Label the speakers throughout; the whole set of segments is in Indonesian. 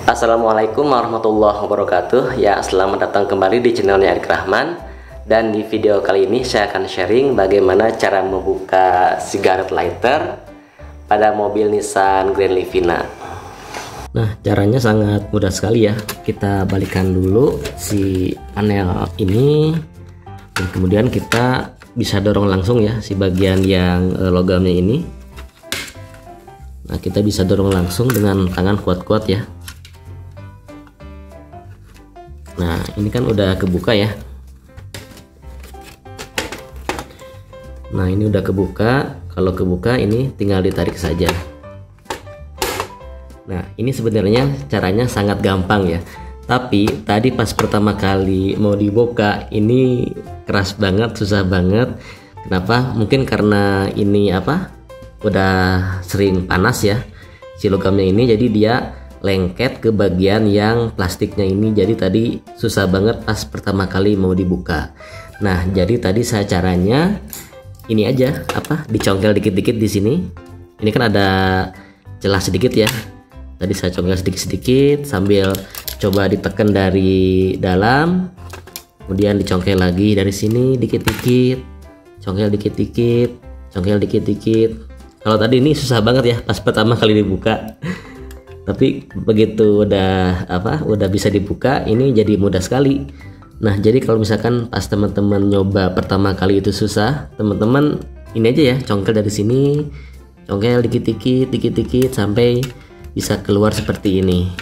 Speaker 1: Assalamualaikum warahmatullahi wabarakatuh. Ya, selamat datang kembali di channelnya Adik Rahman. Dan di video kali ini saya akan sharing bagaimana cara membuka cigarette lighter pada mobil Nissan Grand Livina. Nah, caranya sangat mudah sekali ya. Kita balikan dulu si panel ini, dan kemudian kita bisa dorong langsung ya si bagian yang logamnya ini. Nah, kita bisa dorong langsung dengan tangan kuat-kuat ya. Nah, ini kan udah kebuka ya. Nah, ini udah kebuka. Kalau kebuka ini tinggal ditarik saja. Nah, ini sebenarnya caranya sangat gampang ya. Tapi tadi pas pertama kali mau dibuka ini keras banget, susah banget. Kenapa? Mungkin karena ini udah sering panas ya si logamnya ini, jadi dia lengket ke bagian yang plastiknya ini, jadi tadi susah banget pas pertama kali mau dibuka. Nah, jadi tadi saya caranya ini aja, dicongkel dikit-dikit di sini. Ini kan ada celah sedikit ya. Tadi saya congkel sedikit-sedikit sambil coba ditekan dari dalam, kemudian dicongkel lagi dari sini dikit-dikit, congkel dikit-dikit, congkel dikit-dikit. Kalau tadi ini susah banget ya pas pertama kali dibuka. Tapi begitu udah bisa dibuka, ini jadi mudah sekali. Nah, jadi kalau misalkan pas teman-teman nyoba pertama kali itu susah, teman-teman ini aja ya, congkel dari sini, congkel dikit-dikit, dikit-dikit sampai bisa keluar seperti ini.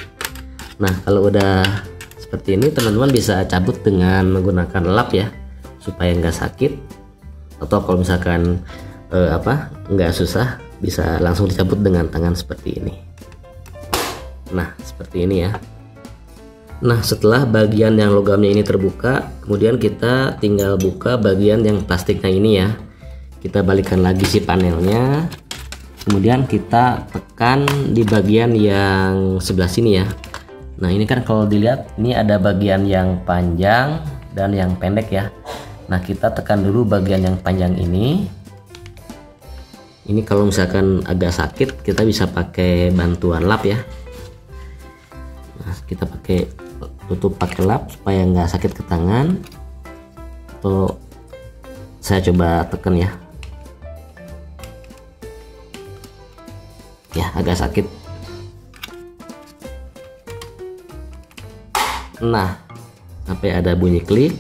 Speaker 1: Nah, kalau udah seperti ini, teman-teman bisa cabut dengan menggunakan lap ya, supaya nggak sakit. Atau kalau misalkan nggak susah, bisa langsung dicabut dengan tangan seperti ini. Nah, seperti ini ya. Nah, setelah bagian yang logamnya ini terbuka, kemudian kita tinggal buka bagian yang plastiknya ini ya. Kita balikan lagi si panelnya, kemudian kita tekan di bagian yang sebelah sini ya. Nah, ini kan kalau dilihat ini ada bagian yang panjang dan yang pendek ya. Nah, kita tekan dulu bagian yang panjang ini. Ini kalau misalkan agak sakit, kita bisa pakai bantuan lap ya. Nah, kita tutup pakai lap supaya nggak sakit ke tangan. Atau saya coba tekan ya. Ya, agak sakit. Nah, sampai ada bunyi klik.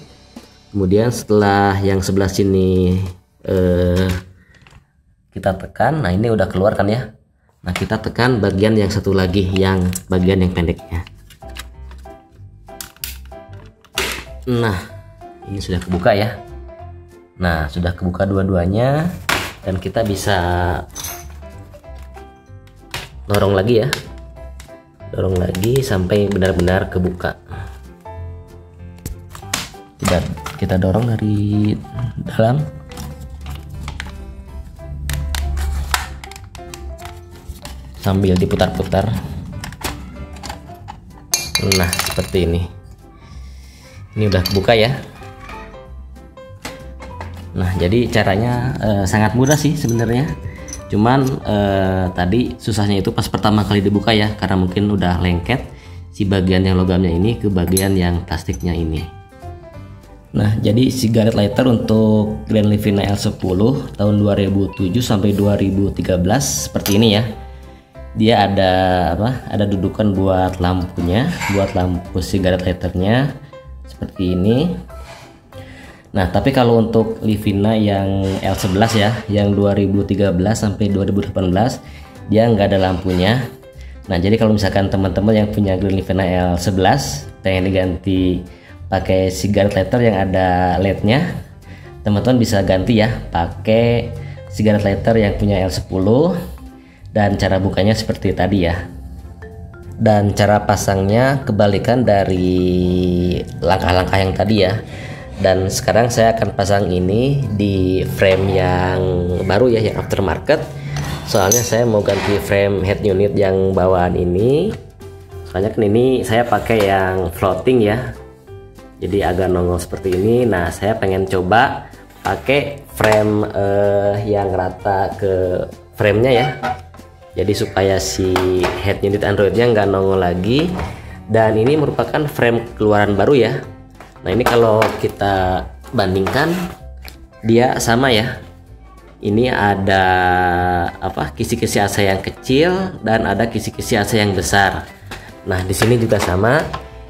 Speaker 1: Kemudian setelah yang sebelah sini kita tekan, nah ini udah keluar kan ya. Nah, kita tekan bagian yang satu lagi, yang bagian yang pendeknya. Nah, ini sudah kebuka ya. Nah, sudah kebuka dua-duanya, dan kita bisa dorong lagi ya, dorong lagi sampai benar-benar kebuka. Kita dorong dari dalam. Sambil diputar-putar. Nah, seperti ini. Ini udah kebuka ya. Nah, jadi caranya sangat mudah sih sebenarnya. Cuman tadi susahnya itu pas pertama kali dibuka ya, karena mungkin udah lengket si bagian yang logamnya ini ke bagian yang plastiknya ini. Nah, jadi cigarette lighter untuk Grand Livina L10 tahun 2007 sampai 2013 seperti ini ya. Dia ada dudukan buat lampunya, buat lampu cigarette lighternya seperti ini. Nah, tapi kalau untuk Livina yang L11 ya, yang 2013 sampai 2018, dia nggak ada lampunya. Nah, jadi kalau misalkan teman-teman yang punya Grand Livina L11 pengen diganti pakai cigarette lighter yang ada LED-nya, teman-teman bisa ganti ya pakai cigarette lighter yang punya L10. Dan cara bukanya seperti tadi ya. Dan cara pasangnya kebalikan dari langkah-langkah yang tadi ya. Dan sekarang saya akan pasang ini di frame yang baru ya, yang aftermarket. Soalnya saya mau ganti frame head unit yang bawaan ini. Soalnya kan ini saya pakai yang floating ya, jadi agak nongol seperti ini. Nah, saya pengen coba pakai frame yang rata ke framenya ya, Jadi supaya si head unit Androidnya nggak nongol lagi. Dan ini merupakan frame keluaran baru ya. Nah ini kalau kita bandingkan dia sama ya. Ini ada kisi-kisi AC yang kecil dan ada kisi-kisi AC yang besar. Nah di sini juga sama.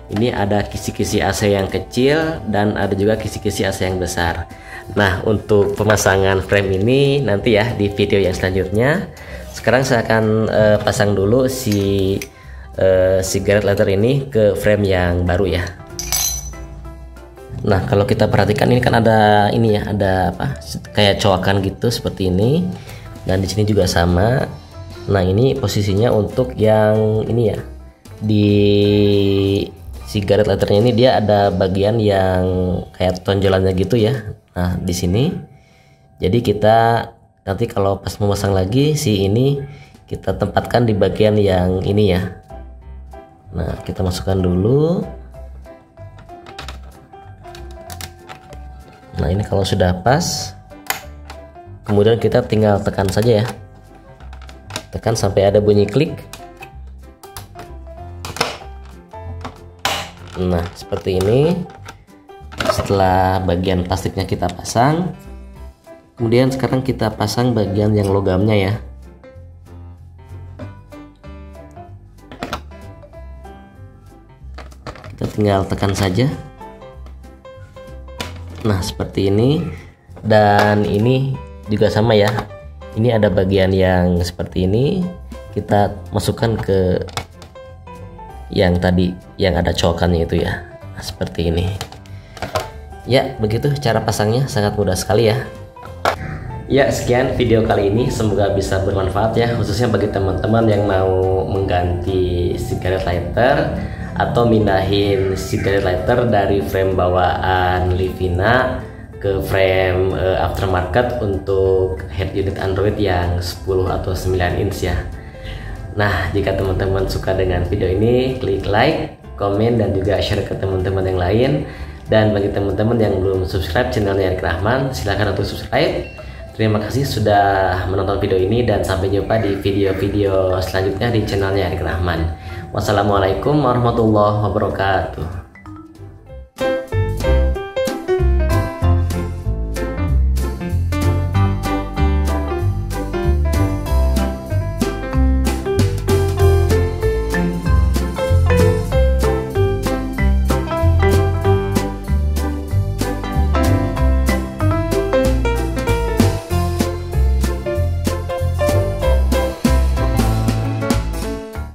Speaker 1: Ini ada kisi-kisi AC yang kecil dan ada juga kisi-kisi AC yang besar. Nah untuk pemasangan frame ini nanti ya di video yang selanjutnya. Sekarang saya akan pasang dulu si cigarette lighter ini ke frame yang baru ya. Nah kalau kita perhatikan ini kan ada ini ya, ada kayak coakan gitu seperti ini. Dan di sini juga sama. Nah ini posisinya untuk yang ini ya, di cigarette lighternya ini dia ada bagian yang kayak tonjolannya gitu ya. Nah di sini. Jadi kita nanti kalau pas memasang lagi si ini kita tempatkan di bagian yang ini ya. Nah kita masukkan dulu. Nah ini kalau sudah pas, kemudian kita tinggal tekan saja ya, tekan sampai ada bunyi klik. Nah seperti ini. Setelah bagian plastiknya kita pasang, kemudian sekarang kita pasang bagian yang logamnya ya. Kita tinggal tekan saja. Nah seperti ini. Dan ini juga sama ya, ini ada bagian yang seperti ini, kita masukkan ke yang tadi yang ada cokannya itu ya. Nah, seperti ini ya, begitu cara pasangnya, sangat mudah sekali ya. Ya sekian video kali ini, semoga bisa bermanfaat ya, khususnya bagi teman-teman yang mau mengganti cigarette lighter atau mindahin cigarette lighter dari frame bawaan Livina ke frame aftermarket untuk head unit Android yang 10 atau 9 inch ya. Nah jika teman-teman suka dengan video ini, klik like, komen, dan juga share ke teman-teman yang lain. Dan bagi teman-teman yang belum subscribe channelnya Erik Rahman, silahkan untuk subscribe. Terima kasih sudah menonton video ini dan sampai jumpa di video-video selanjutnya di channelnya Erik Rahman. Wassalamualaikum warahmatullahi wabarakatuh.